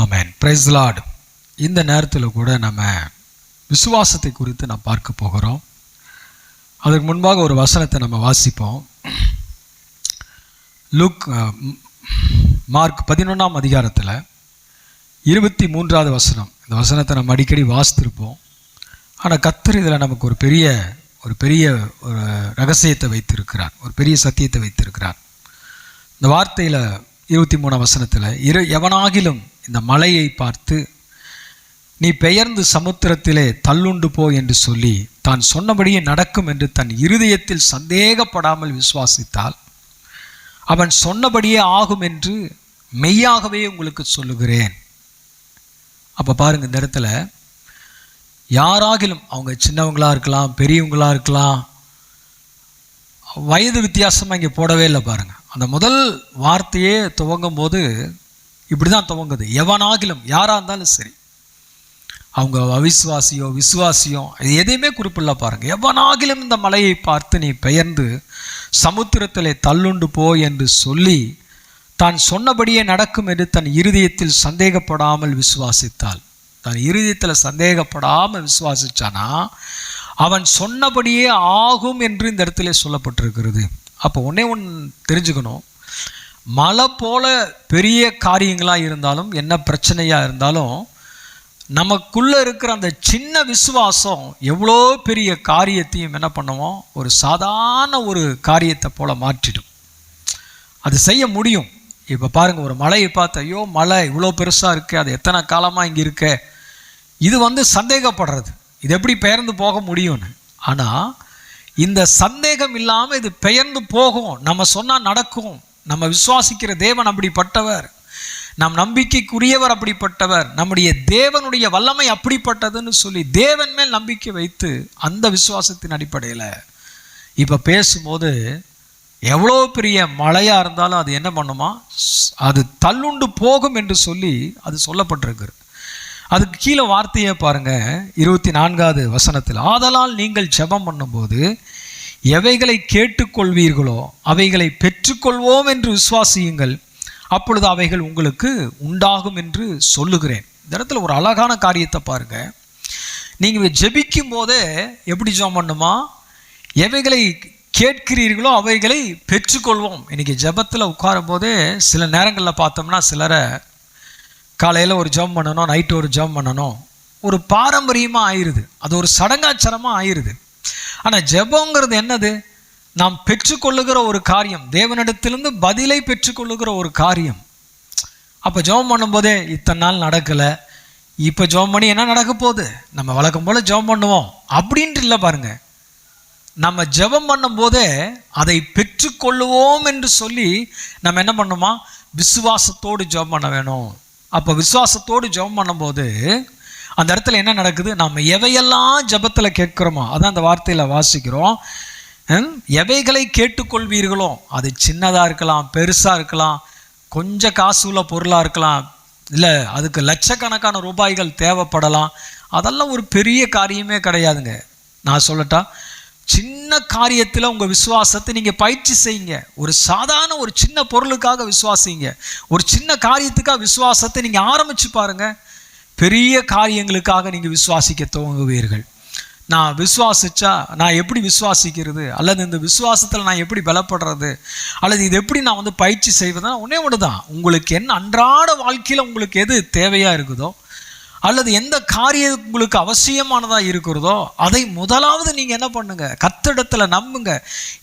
Amen. Praise the Lord. இந்த நேரத்தில் கூட நம்ம விசுவாசத்தை குறித்து நாம் பார்க்க போகிறோம். அதற்கு முன்பாக ஒரு வசனத்தை நம்ம வாசிப்போம். மார்க் 11ஆம் அதிகாரத்தில் 23வது வசனம். இந்த வசனத்தை நம்ம அடிக்கடி வாசித்திருப்போம். ஆனால் கர்த்தர் இதில் நமக்கு ஒரு பெரிய ஒரு ரகசியத்தை வைத்திருக்கிறார், ஒரு பெரிய சத்தியத்தை வைத்திருக்கிறார். இந்த வார்த்தையில் 23ஆம் வசனத்தில் எவனாகிலும் இந்த மலையை பார்த்து நீ பெயர்ந்து சமுத்திரத்திலே தள்ளுண்டு போ என்று சொல்லி தான் சொன்னபடியே நடக்கும் என்று தன் இருதயத்தில் சந்தேகப்படாமல் விசுவாசித்தால் அவன் சொன்னபடியே ஆகும் என்று மெய்யாகவே உங்களுக்கு சொல்லுகிறேன். அப்போ பாருங்க, இந்த இடத்துல யாராகிலும் அவங்க சின்னவங்களாக இருக்கலாம், பெரியவங்களாக இருக்கலாம், வயது வித்தியாசமாக இங்கே போடவே இல்லை. பாருங்கள், அந்த முதல் வார்த்தையே துவங்கும் போது இப்படி தான் துவங்குது. எவனாகிலும், யாராக இருந்தாலும் சரி, அவங்க அவிசுவாசியோ விசுவாசியோ இது எதையுமே குறிப்பிடல. பாருங்கள், எவனாகிலும் இந்த மலையை பார்த்து நீ பெயர்ந்து சமுத்திரத்திலே தள்ளுண்டு போ என்று சொல்லி தான் சொன்னபடியே நடக்கும் என்று தன் இருதயத்தில் சந்தேகப்படாமல் விசுவாசித்தால், தன் இருதயத்தில் சந்தேகப்படாமல் விசுவாசிச்சானா அவன் சொன்னபடியே ஆகும் என்று இந்த இடத்துல சொல்லப்பட்டிருக்கிறது. அப்போ ஒன்றே தெரிஞ்சுக்கணும், மலை போல பெரிய காரியங்களாக இருந்தாலும், என்ன பிரச்சனையாக இருந்தாலும், நமக்குள்ளே இருக்கிற அந்த சின்ன விசுவாசம் எவ்வளோ பெரிய காரியத்தையும் என்ன பண்ணுவோம், ஒரு சாதாரண ஒரு காரியத்தை போல் மாற்றிடும். அது செய்ய முடியும். இப்போ பாருங்கள், ஒரு மலையை பார்த்து ஐயோ மலை இவ்வளோ பெருசாக இருக்குது, அது எத்தனை காலமாக இங்கே இருக்க, இது சந்தேகப்படுறது, இது எப்படி பெயர்ந்து போக முடியும்னு. ஆனால் இந்த சந்தேகம் இல்லாமல் இது பெயர்ந்து போகும். நம்ம சொன்னால் நடக்கும். நம்ம விசுவாசிக்கிற தேவன் அப்படிப்பட்டவர், நம் நம்பிக்கைக்குரியவர் அப்படிப்பட்டவர், நம்முடைய தேவனுடைய வல்லமை அப்படிப்பட்டதுன்னு சொல்லி தேவன் மேல் நம்பிக்கை வைத்து அந்த விசுவாசத்தின் அடிப்படையில் இப்போ பேசும்போது எவ்வளோ பெரிய மழையாக இருந்தாலும் அது என்ன பண்ணுமா, அது தள்ளுண்டு போகும் என்று சொல்லி அது சொல்லப்பட்டிருக்கு. அதுக்கு கீழே வார்த்தையை பாருங்கள், 24வது வசனத்தில், ஆதலால் நீங்கள் ஜெபம் பண்ணும்போது எவைகளை கேட்டுக்கொள்வீர்களோ அவைகளை பெற்றுக்கொள்வோம் என்று விசுவாசியுங்கள், அப்பொழுது அவைகள் உங்களுக்கு உண்டாகும் என்று சொல்லுகிறேன். இந்த இடத்துல ஒரு அழகான காரியத்தை பாருங்கள். நீங்கள் ஜெபிக்கும் போதே எப்படி ஜெபம் பண்ணுமா, எவைகளை கேட்கிறீர்களோ அவைகளை பெற்றுக்கொள்வோம். இன்றைக்கி ஜெபத்தில் உட்காரும் போதே சில நேரங்களில் பார்த்தோம்னா சிலரை காலையில் ஒரு ஜெபம் பண்ணணும், நைட்டு ஒரு ஜெபம் பண்ணணும், ஒரு பாரம்பரியமாக ஆயிடுது, அது ஒரு சடங்காச்சாரமாக ஆயிடுது. ஆனால் ஜெபங்கிறது என்னது, நாம் பெற்றுக்கொள்ளுகிற ஒரு காரியம், தேவனிடத்திலிருந்து பதிலை பெற்றுக்கொள்ளுகிற ஒரு காரியம். அப்போ ஜெபம் பண்ணும்போதே இத்தனை நாள் நடக்கலை, இப்போ ஜெபம் பண்ணி என்ன நடக்க போகுது, நம்ம வழக்கம் போல் ஜெபம் பண்ணுவோம் அப்படின்ட்டு இல்லை. பாருங்கள், நம்ம ஜெபம் பண்ணும்போதே அதை பெற்றுக்கொள்ளுவோம் என்று சொல்லி நம்ம என்ன பண்ணுமா, விசுவாசத்தோடு ஜெபம் பண்ண வேணும். அப்போ விசுவாசத்தோடு ஜெபம் பண்ணும்போது அந்த இடத்துல என்ன நடக்குது, நம்ம எவையெல்லாம் ஜெபத்தில் கேட்குறோமோ, அதான் அந்த வார்த்தையில் வாசிக்கிறோம், எவைகளை கேட்டுக்கொள்வீர்களோ, அது சின்னதாக இருக்கலாம், பெருசாக இருக்கலாம், கொஞ்சம் காசு உள்ள பொருளாக இருக்கலாம், இல்லை அதுக்கு லட்சக்கணக்கான ரூபாய்கள் தேவைப்படலாம். அதெல்லாம் ஒரு பெரிய காரியமே கிடையாதுங்க. நான் சொல்லட்டா, சின்ன காரியத்தில் உங்கள் விசுவாசத்தை நீங்கள் பயிற்சி செய்யுங்க. ஒரு சாதாரண ஒரு சின்ன பொருளுக்காக விசுவாசிங்க, ஒரு சின்ன காரியத்துக்காக விசுவாசத்தை நீங்கள் ஆரம்பித்து பாருங்கள், பெரிய காரியங்களுக்காக நீங்கள் விசுவாசிக்க துவங்குவீர்கள். நான் விசுவாசிச்சா நான் எப்படி விசுவாசிக்கிறது, அல்லது இந்த விசுவாசத்தில் நான் எப்படி பலப்படுறது, அல்லது இது எப்படி நான் பயிற்சி செய்வதுனா ஒன்றே ஒன்று தான். உங்களுக்கு என்ன அன்றாட வாழ்க்கையில் உங்களுக்கு எது தேவையாக இருக்குதோ, அல்லது எந்த காரியம் உங்களுக்கு அவசியமானதாக இருக்கிறதோ, அதை முதலாவது நீங்கள் என்ன பண்ணுங்க, கர்த்தரிடத்தில் நம்புங்க.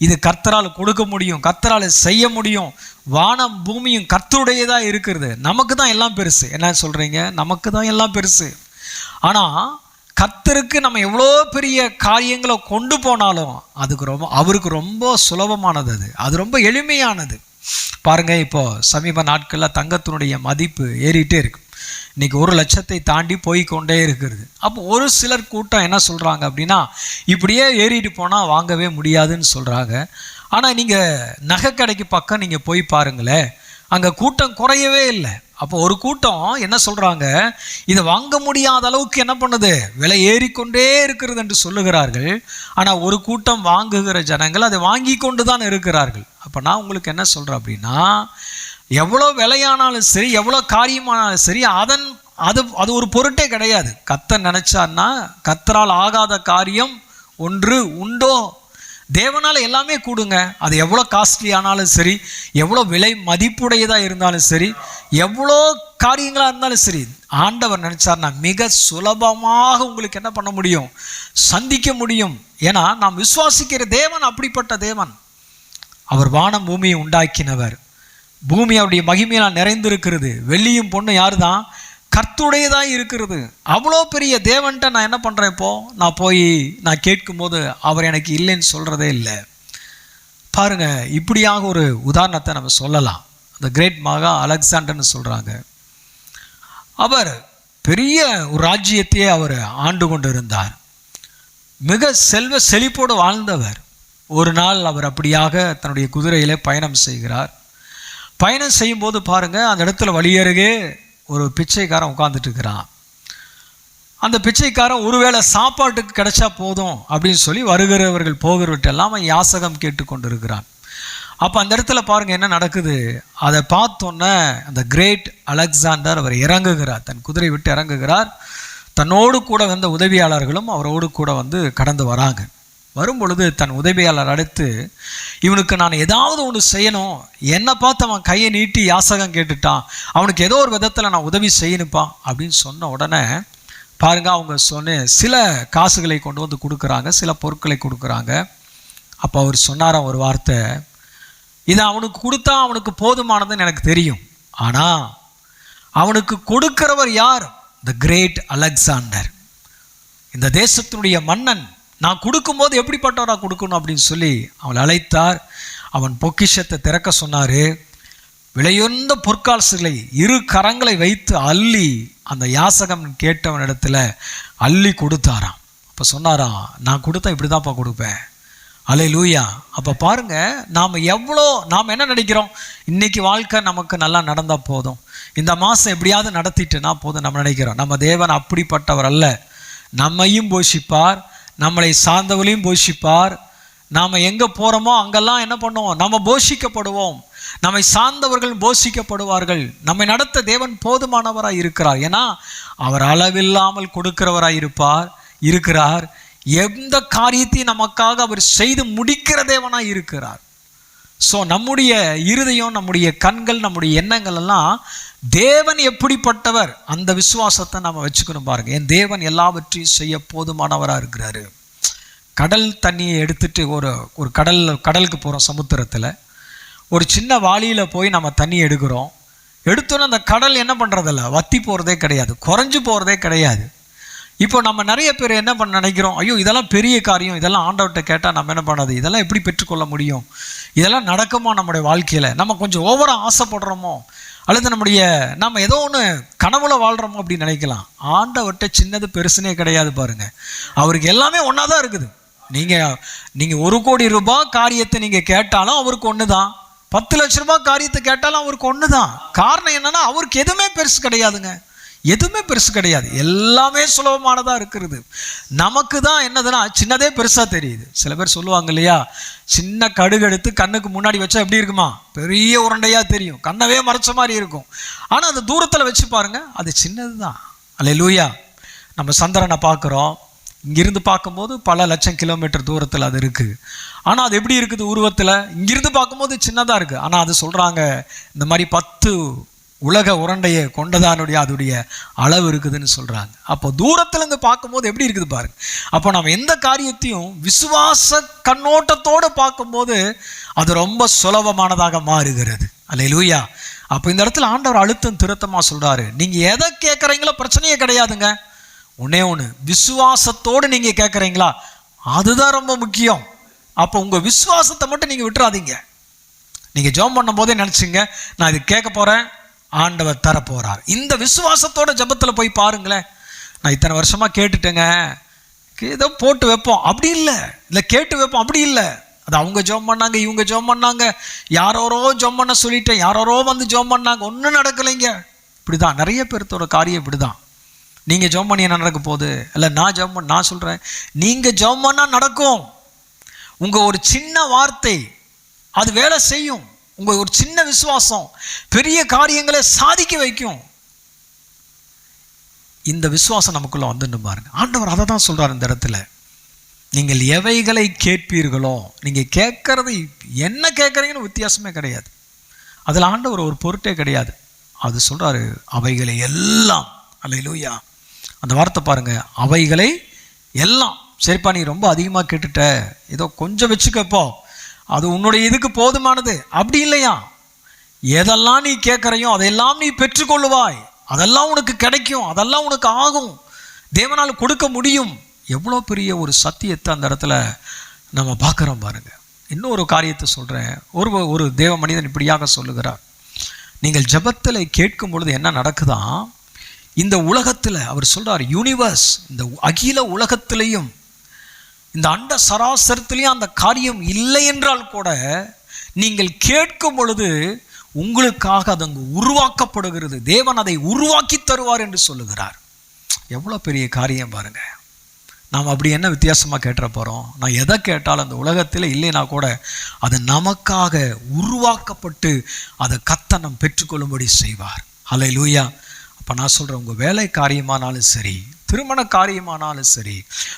இது கர்த்தரால் கொடுக்க முடியும், கர்த்தரால் செய்ய முடியும். வானம் பூமியும் கர்த்தருடையதாக இருக்கிறது. நமக்கு தான் எல்லாம் பெருசு. என்ன சொல்கிறீங்க, நமக்கு தான் எல்லாம் பெருசு. ஆனால் கர்த்தருக்கு நம்ம எவ்வளோ பெரிய காரியங்களை கொண்டு போனாலும் அவருக்கு ரொம்ப சுலபமானது, அது ரொம்ப எளிமையானது. பாருங்கள், இப்போது சமீப நாட்களில் தங்கத்தினுடைய மதிப்பு ஏறிட்டே இருக்கு. இன்றைக்கி 1 லட்சத்தை தாண்டி போய்கொண்டே இருக்கிறது. அப்போ ஒரு சிலர் கூட்டம் என்ன சொல்கிறாங்க அப்படின்னா, இப்படியே ஏறிட்டு போனால் வாங்கவே முடியாதுன்னு சொல்கிறாங்க. ஆனால் நீங்கள் நகை கடைக்கு பக்கம் நீங்கள் போய் பாருங்களேன், அங்கே கூட்டம் குறையவே இல்லை. அப்போ ஒரு கூட்டம் என்ன சொல்கிறாங்க, இதை வாங்க முடியாத அளவுக்கு என்ன பண்ணுது, விலை ஏறிக்கொண்டே இருக்கிறது என்று சொல்லுகிறார்கள். ஆனால் ஒரு கூட்டம் வாங்குகிற ஜனங்கள் அதை வாங்கி கொண்டு தான் இருக்கிறார்கள். அப்போ நான் உங்களுக்கு என்ன சொல்கிறேன் அப்படின்னா, எவ்வளோ விலையானாலும் சரி, எவ்வளோ காரியமானாலும் சரி, அது ஒரு பொருட்டே கிடையாது. கர்த்தர் நினைச்சார்னா கர்த்தரால் ஆகாத காரியம் ஒன்று உண்டோ? தேவனால் எல்லாமே கூடுங்க. அது எவ்வளோ காஸ்ட்லி ஆனாலும் சரி, எவ்வளோ விலை மதிப்புடையதாக இருந்தாலும் சரி, எவ்வளோ காரியங்களாக இருந்தாலும் சரி, ஆண்டவர் நினைச்சார்னா மிக சுலபமாக உங்களுக்கு என்ன பண்ண முடியும்? சந்திக்க முடியும். ஏன்னா நாம் விசுவாசிக்கிற தேவன் அப்படிப்பட்ட தேவன். அவர் வானம் பூமியை உண்டாக்கினவர். பூமி அவருடைய மகிமையால் நிறைந்திருக்கிறது. வெள்ளியும் பொண்ணு யாரு தான்? கர்த்தருடையதாக இருக்கிறது. அவ்வளோ பெரிய தேவன்ட்ட நான் என்ன பண்ணுறேன்? நான் போய் நான் கேட்கும்போது அவர் எனக்கு இல்லைன்னு சொல்கிறதே இல்லை. பாருங்க, இப்படியாக ஒரு உதாரணத்தை நம்ம சொல்லலாம். அந்த கிரேட் மகா அலெக்சாண்டர்னு சொல்கிறாங்க. அவர் பெரிய ஒரு ராஜ்யத்தையே அவர் ஆண்டு கொண்டு இருந்தார். மிக செல்வ செழிப்போடு வாழ்ந்தவர். ஒரு நாள் அவர் அப்படியாக தன்னுடைய குதிரையிலே பயணம் செய்கிறார். பயணம் செய்யும்போது பாருங்கள், அந்த இடத்துல வழியருகே ஒரு பிச்சைக்காரன் உட்கார்ந்துட்டு இருக்கிறான். அந்த பிச்சைக்காரன் ஒருவேளை சாப்பாட்டுக்கு கிடைச்சா போதும் அப்படின்னு சொல்லி வருகிறவர்கள் போகிறவற்றெல்லாம் அவன் யாசகம் கேட்டு கொண்டு இருக்கிறான். அப்போ அந்த இடத்துல பாருங்கள் என்ன நடக்குது. அதை பார்த்தோன்னே அந்த கிரேட் அலெக்சாண்டர் அவர் இறங்குகிறார், தன் குதிரை விட்டு இறங்குகிறார். தன்னோடு கூட வந்த உதவியாளர்களும் அவரோடு கூட கடந்து வராங்க. வரும்பொழுது தன் உதவியாளர் அடுத்து, இவனுக்கு நான் ஏதாவது ஒன்று செய்யணும், என்னை பார்த்து அவன் கையை நீட்டி யாசகம் கேட்டுட்டான், அவனுக்கு ஏதோ ஒரு விதத்தில் நான் உதவி செய்யணுப்பா அப்படின்னு சொன்ன உடனே பாருங்க, அவங்க சில காசுகளை கொண்டு வந்து கொடுக்குறாங்க, சில பொருட்களை கொடுக்குறாங்க. அப்போ அவர் சொன்னாராம் ஒரு வார்த்தை, இதை அவனுக்கு கொடுத்தா அவனுக்கு போதுமானதுன்னு எனக்கு தெரியும், ஆனால் அவனுக்கு கொடுக்கிறவர் யார்? த கிரேட் அலெக்சாண்டர், இந்த தேசத்தினுடைய மன்னன். நான் கொடுக்கும்போது எப்படிப்பட்டவராக கொடுக்கணும் அப்படின்னு சொல்லி அவளை அழைத்தார். அவன் பொக்கிஷத்தை திறக்க சொன்னார். விலையுந்த பொற்காசுகளை 2 கரங்களை வைத்து அள்ளி அந்த யாசகம் கேட்டவனிடத்துல அள்ளி கொடுத்தாராம். அப்போ சொன்னாராம், நான் கொடுத்தா இப்படி தான்ப்பா கொடுப்பேன். அல்லேலூயா. அப்போ பாருங்க, நாம் என்ன நினைக்கிறோம்? இன்னைக்கு வாழ்க்கை நமக்கு நல்லா நடந்தால் போதும், இந்த மாதம் எப்படியாவது நடத்திட்டுனா போதும் நம்ம நினைக்கிறோம். நம்ம தேவன் அப்படிப்பட்டவர் அல்ல. நம்மையும் போஷிப்பார், நம்மளை சார்ந்தவர்களையும் போஷிப்பார். நாம் எங்கே போகிறோமோ அங்கெல்லாம் என்ன பண்ணுவோம்? நம்ம போஷிக்கப்படுவோம். நம்மை சார்ந்தவர்கள் போஷிக்கப்படுவார்கள். நம்மை நடத்த தேவன் போதுமானவராக இருக்கிறார். ஏன்னா அவர் அளவில்லாமல் கொடுக்கிறவராக இருக்கிறார். எந்த காரியத்தையும் நமக்காக அவர் செய்து முடிக்கிற தேவனாக இருக்கிறார். ஸோ நம்முடைய இருதயம், நம்முடைய கண்கள், நம்முடைய எண்ணங்கள் எல்லாம் தேவன் எப்படிப்பட்டவர், அந்த விசுவாசத்தை நம்ம வச்சுக்கணும். பாருங்க, என் தேவன் எல்லாவற்றையும் செய்ய போதுமானவராக இருக்கிறாரு. கடல் தண்ணியை எடுத்துட்டு ஒரு கடலுக்கு போகிறோம். சமுத்திரத்தில் ஒரு சின்ன வாளியில் போய் நம்ம தண்ணி எடுத்தோன்னே அந்த கடல் என்ன பண்ணுறதில்ல, வத்தி போகிறதே கிடையாது, குறைஞ்சு போகிறதே கிடையாது. இப்போ நம்ம நிறைய பேர் என்ன பண்ண நினைக்கிறோம், ஐயோ இதெல்லாம் பெரிய காரியம், இதெல்லாம் ஆண்டவர்கிட்ட கேட்டால் நம்ம என்ன பண்ணது, இதெல்லாம் எப்படி பெற்றுக்கொள்ள முடியும், இதெல்லாம் நடக்குமோ நம்முடைய வாழ்க்கையில், நம்ம கொஞ்சம் ஓவராக ஆசைப்படுறோமோ, அல்லது நம்ம ஏதோ ஒன்று கனவுல வாழ்கிறோமோ அப்படின்னு நினைக்கலாம். ஆண்டவர்கிட்ட சின்னது பெருசுனே கிடையாது. பாருங்க, அவருக்கு எல்லாமே ஒன்றா தான் இருக்குது. நீங்கள் 1 கோடி ரூபாய் காரியத்தை நீங்கள் கேட்டாலும் அவருக்கு ஒன்று தான், 10 லட்ச ரூபாய் காரியத்தை கேட்டாலும் அவருக்கு ஒன்று தான். காரணம் என்னன்னா, அவருக்கு எதுவுமே பெருசு கிடையாதுங்க, எதுவுமே பெருசு கிடையாது, எல்லாமே சுலபமானதாக இருக்கிறது. நமக்கு தான் என்னதுன்னா சின்னதே பெருசாக தெரியுது. சில பேர் சொல்லுவாங்க இல்லையா, சின்ன கடுகு எடுத்து கண்ணுக்கு முன்னாடி வச்சா எப்படி இருக்குமா, பெரிய உருண்டையாக தெரியும், கண்ணவே மறைச்ச மாதிரி இருக்கும். ஆனால் அந்த தூரத்தில் வச்சு பாருங்கள், அது சின்னது தான். அல்லேலூயா. நம்ம சந்திரனை பார்க்குறோம், இங்கிருந்து பார்க்கும்போது பல லட்சம் கிலோமீட்டர் தூரத்தில் அது இருக்குது. ஆனால் அது எப்படி இருக்குது உருவத்தில், இங்கிருந்து பார்க்கும்போது சின்னதாக இருக்குது. ஆனால் அது சொல்கிறாங்க, இந்த மாதிரி 10 உலக உருண்டையை கொண்டதானுடைய அதோடைய அளவு இருக்குதுன்னு சொல்கிறாங்க. அப்போ தூரத்துலேருந்து பார்க்கும்போது எப்படி இருக்குது பாருங்க. அப்போ நம்ம எந்த காரியத்தையும் விசுவாச கண்ணோட்டத்தோடு பார்க்கும்போது அது ரொம்ப சுலபமானதாக மாறுகிறது. அல்லேலூயா. அப்போ இந்த இடத்துல ஆண்டவர் அழுத்தம் திருத்தமாக சொல்கிறாரு, நீங்கள் எதை கேட்குறீங்களோ பிரச்சனையே கிடையாதுங்க. ஒன்றே ஒன்று, விசுவாசத்தோடு நீங்கள் கேட்குறீங்களா, அதுதான் ரொம்ப முக்கியம். அப்போ உங்கள் விசுவாசத்தை மட்டும் நீங்கள் விட்டுறாதீங்க. நீங்கள் ஜெபம் பண்ணும் போதே நினச்சிங்க, நான் இது கேட்க போகிறேன், ஆண்டவர் தரப்போகிறார். இந்த விசுவாசத்தோட ஜெபத்தில் போய் பாருங்களேன். நான் இத்தனை வருஷமாக கேட்டுட்டேங்க, ஏதோ போட்டு வைப்போம் அப்படி இல்லை கேட்டு வைப்போம் அப்படி இல்லை. அது அவங்க ஜெபம் பண்ணாங்க, இவங்க ஜெபம் பண்ணாங்க, யாரோரோ ஜெபம் பண்ண சொல்லிட்டேன், யாரோரோ ஜெபம் பண்ணாங்க, ஒன்றும் நடக்கலைங்க. இப்படி தான் நிறைய பேர்த்தோட காரியம். இப்படி தான் நீங்கள் ஜெபம் பண்ணி என்ன நடக்க போகுது, இல்லை நான் சொல்கிறேன், நீங்கள் ஜெபம் பண்ணால் நடக்கும். உங்கள் ஒரு சின்ன வார்த்தை அது வேலை செய்யும். உங்கள் ஒரு சின்ன விசுவாசம் பெரிய காரியங்களை சாதிக்க வைக்கும். இந்த விசுவாசம் நமக்குள்ள வந்துன்னு பாருங்க. ஆண்டவர் அதை தான் சொல்றார் இந்த இடத்துல. நீங்கள் எவைகளை கேட்பீர்களோ, நீங்கள் கேட்கறது என்ன கேட்குறீங்கன்னு வித்தியாசமே கிடையாது. அதில் ஆண்டவர் ஒரு பொருட்டே கிடையாது. அது சொல்றாரு அவைகளை எல்லாம். அல்லேலூயா. அந்த வார்த்தை பாருங்க, அவைகளை எல்லாம். சரிப்பா, நீ ரொம்ப அதிகமாக கேட்டுட்ட, ஏதோ கொஞ்சம் வச்சுக்கப்போ, அது உன்னுடைய இதுக்கு போதுமானது. அப்படி இல்லையா, எதெல்லாம் நீ கேட்குறையோ அதையெல்லாம் நீ பெற்றுக்கொள்ளுவாய், அதெல்லாம் உனக்கு கிடைக்கும், அதெல்லாம் உனக்கு ஆகும், தேவனால் கொடுக்க முடியும். எவ்வளோ பெரிய ஒரு சத்தியத்தை அந்த இடத்துல நம்ம பார்க்குறோம் பாருங்க. இன்னொரு காரியத்தை சொல்கிறேன். ஒரு தேவ மனிதன் இப்படியாக சொல்லுகிறார், நீங்கள் ஜெபத்தில் கேட்கும் பொழுது என்ன நடக்குதா, இந்த உலகத்தில் அவர் சொல்கிறார், யூனிவர்ஸ், இந்த அகில உலகத்திலையும் இந்த அண்ட சராசரத்திலையும் அந்த காரியம் இல்லை என்றால் கூட நீங்கள் கேட்கும் பொழுது உங்களுக்காக அது அங்கு உருவாக்கப்படுகிறது. தேவன் அதை உருவாக்கி தருவார் என்று சொல்லுகிறார். எவ்வளோ பெரிய காரியம் பாருங்க. நாம் அப்படி என்ன வித்தியாசமாக கேட்டுற போகிறோம்? நான் எதை கேட்டாலும் அந்த உலகத்தில் இல்லைனா கூட அது நமக்காக உருவாக்கப்பட்டு அதை கர்த்தர் நாம் பெற்றுக்கொள்ளும்படி செய்வார். ஹல்லேலூயா. அப்போ நான் சொல்கிறேன், உங்கள் வேலை காரியமானாலும் சரி, திருமண காரியமானாலும் சரி,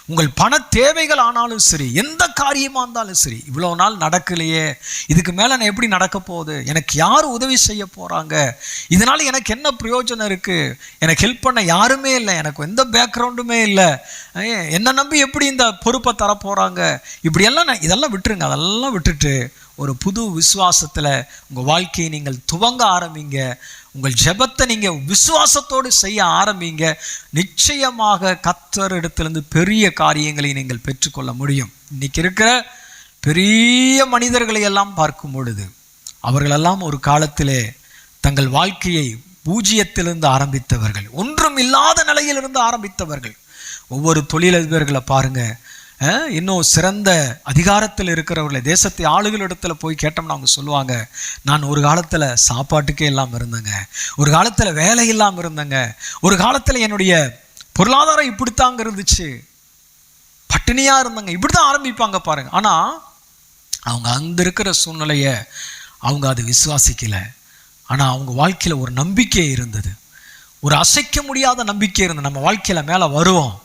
உங்கள் பண தேவைகள் ஆனாலும் சரி, எந்த காரியமாக இருந்தாலும் சரி, இவ்வளோ நாள் நடக்கலையே, இதுக்கு மேலே நான் எப்படி நடக்க போகுது, எனக்கு யார் உதவி செய்ய போகிறாங்க, இதனால் எனக்கு என்ன பிரயோஜனம் இருக்குது, எனக்கு ஹெல்ப் பண்ண யாருமே இல்லை, எனக்கு எந்த பேக்ரவுண்டுமே இல்லை, என்னை நம்பி எப்படி இந்த பொறுப்பை தரப்போகிறாங்க, இப்படியெல்லாம் இதெல்லாம் விட்டுருங்க. அதெல்லாம் விட்டுட்டு ஒரு புது விசுவாசத்தில் உங்கள் வாழ்க்கையை நீங்கள் துவங்க ஆரம்பிங்க. உங்கள் ஜெபத்தை நீங்கள் விசுவாசத்தோடு செய்ய ஆரம்பிங்க. நிச்சயமாக கர்த்தர் இடத்திலிருந்து பெரிய காரியங்களை நீங்கள் பெற்றுக்கொள்ள முடியும். இன்னைக்கு இருக்கிற பெரிய மனிதர்களை எல்லாம் பார்க்கும் பொழுது அவர்களெல்லாம் ஒரு காலத்திலே தங்கள் வாழ்க்கையை பூஜ்ஜியத்திலிருந்து ஆரம்பித்தவர்கள், ஒன்றும் இல்லாத நிலையிலிருந்து ஆரம்பித்தவர்கள். ஒவ்வொரு தொழிலதிபர்களை பாருங்க, இன்னும் சிறந்த அதிகாரத்தில் இருக்கிறவர்களை, தேசத்தை ஆளுகளிடத்தில் போய் கேட்டோம்னா அவங்க சொல்லுவாங்க, நான் ஒரு காலத்தில் சாப்பாட்டுக்கே இல்லாமல் இருந்தேங்க, ஒரு காலத்தில் வேலை இல்லாமல் இருந்தேங்க, ஒரு காலத்தில் என்னுடைய பொருளாதாரம் இப்படித்தாங்க இருந்துச்சு, பட்டினியாக இருந்தேங்க, இப்படி தான் ஆரம்பிப்பாங்க பாருங்க. ஆனால் அவங்க அங்கே இருக்கிற சூழ்நிலையை அவங்க அதை விசுவாசிக்கலை. ஆனால் அவங்க வாழ்க்கையில் ஒரு நம்பிக்கை இருந்தது, ஒரு அசைக்க முடியாத நம்பிக்கை இருந்தது. நம்ம வாழ்க்கையில் மேலே வருவோம்,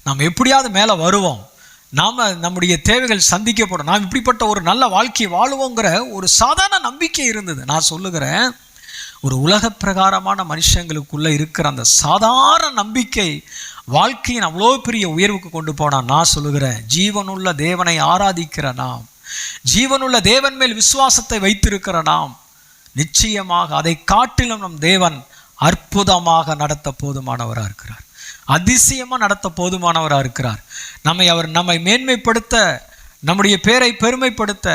நாம் எப்படியாவது மேலே வருவோம், நாம் நம்முடைய தேவைகள் சந்திக்கப்படும், நாம் இப்படிப்பட்ட ஒரு நல்ல வாழ்க்கை வாழுவோங்கிற ஒரு சாதாரண நம்பிக்கை இருந்தது. நான் சொல்லுகிறேன், ஒரு உலக பிரகாரமான மனுஷங்களுக்குள்ளே இருக்கிற அந்த சாதாரண நம்பிக்கை வாழ்க்கையின் அவ்வளோ பெரிய உயர்வுக்கு கொண்டு போனால், நான் சொல்லுகிறேன், ஜீவனுள்ள தேவனை ஆராதிக்கிற நாம், ஜீவனுள்ள தேவன் மேல் விசுவாசத்தை வைத்திருக்கிற நாம், நிச்சயமாக அதை காட்டிலும் நம் தேவன் அற்புதமாக நடத்த போதுமானவராக இருக்கிறார், அதிசயமாக நடத்த போதுமானவராக இருக்கிறார். அவர் நம்மை மேன்மைப்படுத்த, நம்முடைய பேரை பெருமைப்படுத்த,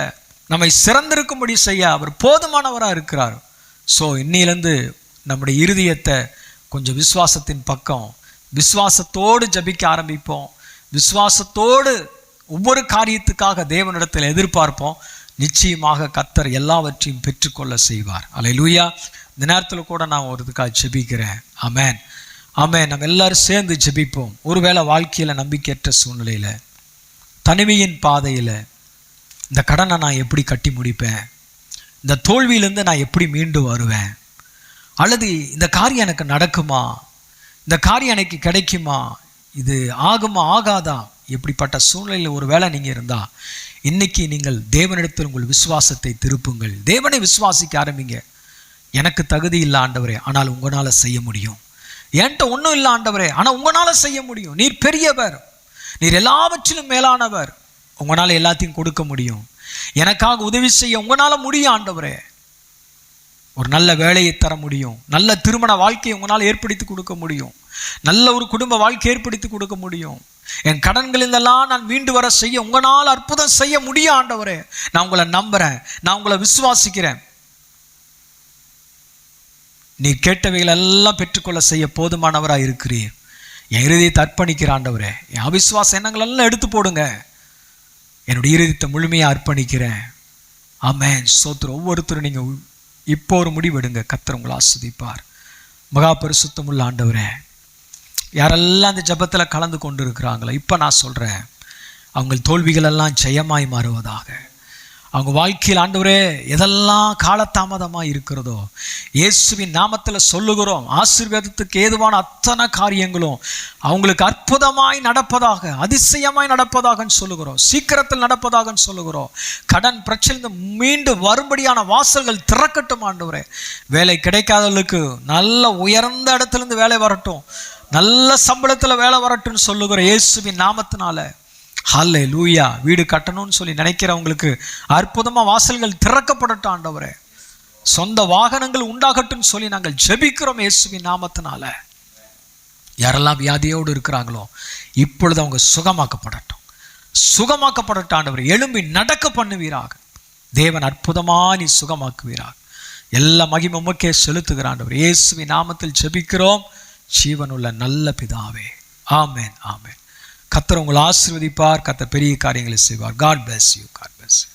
நம்மை சிறந்திருக்கும்படி செய்ய அவர் போதுமானவராக இருக்கிறார். ஸோ இன்னிலிருந்து நம்முடைய இருதயத்தை கொஞ்சம் விசுவாசத்தின் பக்கம், விசுவாசத்தோடு ஜபிக்க ஆரம்பிப்போம், விசுவாசத்தோடு ஒவ்வொரு காரியத்துக்காக தேவனிடத்தில் எதிர்பார்ப்போம். நிச்சயமாக கர்த்தர் எல்லாவற்றையும் பெற்றுக்கொள்ள செய்வார். அல்லேலூயா. இந்த நேரத்தில் கூட நான் ஒரு இதுக்காக ஜெபிக்கிறேன். ஆமென், ஆமென். நம்ம எல்லாரும் சேர்ந்து ஜெபிப்போம். ஒருவேளை வாழ்க்கையில் நம்பிக்கையற்ற சூழ்நிலையில், தனிமையின் பாதையில், இந்த கடனை நான் எப்படி கட்டி முடிப்பேன், இந்த தோல்வியிலேருந்து நான் எப்படி மீண்டு வருவேன், அல்லது இந்த காரியம் எனக்கு நடக்குமா, இந்த காரியம் எனக்கு கிடைக்குமா, இது ஆகுமா ஆகாதா, இப்படிப்பட்ட சூழ்நிலையில் ஒரு வேளை நீங்கள் இருந்தால், இன்னைக்கு நீங்கள் தேவனிடத்தில் உங்கள் விசுவாசத்தை திருப்புங்கள். தேவனை விசுவாசிக்க ஆரம்பிங்க. எனக்கு தகுதி இல்லை ஆண்டவரே, ஆனால் உங்களால் செய்ய முடியும். என்கிட்ட ஒன்றும் இல்லை ஆண்டவரே, ஆனால் உங்களால் செய்ய முடியும். நீர் பெரியவர், நீர் எல்லாவற்றிலும் மேலானவர், உங்களால் எல்லாத்தையும் கொடுக்க முடியும். எனக்காக உதவி செய்ய உங்களால் முடியும் ஆண்டவரே. ஒரு நல்ல வேலையை தர முடியும், நல்ல திருமண வாழ்க்கையை உங்களால் ஏற்படுத்தி கொடுக்க முடியும், நல்ல ஒரு குடும்ப வாழ்க்கை ஏற்படுத்தி கொடுக்க முடியும். என் கடன்களிலெல்லாம் நான் மீண்டு வர செய்ய உங்களால் அற்புதம் செய்ய முடியும் ஆண்டவரே. நான் உங்களை நம்புறேன், நான் உங்களை விசுவாசிக்கிறேன். நீ கேட்டவைகள் எல்லாம் பெற்றுக்கொள்ள செய்ய போதுமானவராக இருக்கிறீர். என் இருதயத்தை அர்ப்பணிக்கிற ஆண்டவரே, என் அவிசுவாச எண்ணங்கள் எல்லாம் எடுத்து போடுங்க, என்னுடைய இருதயத்தை முழுமையாக அர்ப்பணிக்கிறேன். ஆமென். ஸ்தோத்திரம். ஒவ்வொருத்தரும் நீங்கள் இப்போ ஒரு முடிவெடுங்க, கர்த்தர் உங்களை ஆசீர்வதிப்பார். மகா பரிசுத்தமுள்ள ஆண்டவரே, யாரெல்லாம் அந்த ஜெபத்தில் கலந்து கொண்டு இருக்கிறாங்களோ, இப்போ நான் சொல்கிறேன், அவங்க தோல்விகளெல்லாம் ஜெயமாய் மாறுவதாக, அவங்க வாழ்க்கையில் ஆண்டவரே எதெல்லாம் காலதாமதமாக இருக்கிறதோ இயேசுவின் நாமத்தில் சொல்லுகிறோம், ஆசீர்வாதத்துக்கு ஏதுவான அத்தனை காரியங்களும் அவங்களுக்கு அற்புதமாய் நடப்பதாக, அதிசயமாய் நடப்பதாகன்னு சொல்லுகிறோம், சீக்கிரத்தில் நடப்பதாகன்னு சொல்லுகிறோம். கடன் பிரச்சனை மீண்டு வரும்படியான வாசல்கள் திறக்கட்டும் ஆண்டவரே. வேலை கிடைக்காதவர்களுக்கு நல்ல உயர்ந்த இடத்துலேருந்து வேலை வரட்டும், நல்ல சம்பளத்தில் வேலை வரட்டும்னு சொல்லுகிற இயேசுவின் நாமத்தினால. ஹல்லேலூயா. வீடு கட்டணும்னு சொல்லி நினைக்கிறவங்களுக்கு அற்புதமாக வாசல்கள் திறக்கப்படட்டும் ஆண்டவரே. சொந்த வாகனங்கள் உண்டாகட்டும் சொல்லி நாங்கள் ஜெபிக்கிறோம் இயேசுவின் நாமத்தினால. யாரெல்லாம் வியாதியோடு இருக்கிறாங்களோ இப்பொழுது அவங்க சுகமாக்கப்படட்டும், சுகமாக்கப்படட்டும் ஆண்டவரே. எழும்பி நடக்க பண்ணுவீராக. தேவன் அற்புதமாக நீ சுகமாக்குவீராக. எல்லா மகிமை உமக்கே செலுத்துகிற ஆண்டவரே இயேசுவின் நாமத்தில் ஜெபிக்கிறோம் ஜீவனுள்ள நல்ல பிதாவே. ஆமென், ஆமென். கர்த்தர் உங்களை ஆசீர்வதிப்பார். கர்த்தர் பெரிய காரியங்களை செய்வார். God bless you. God bless you.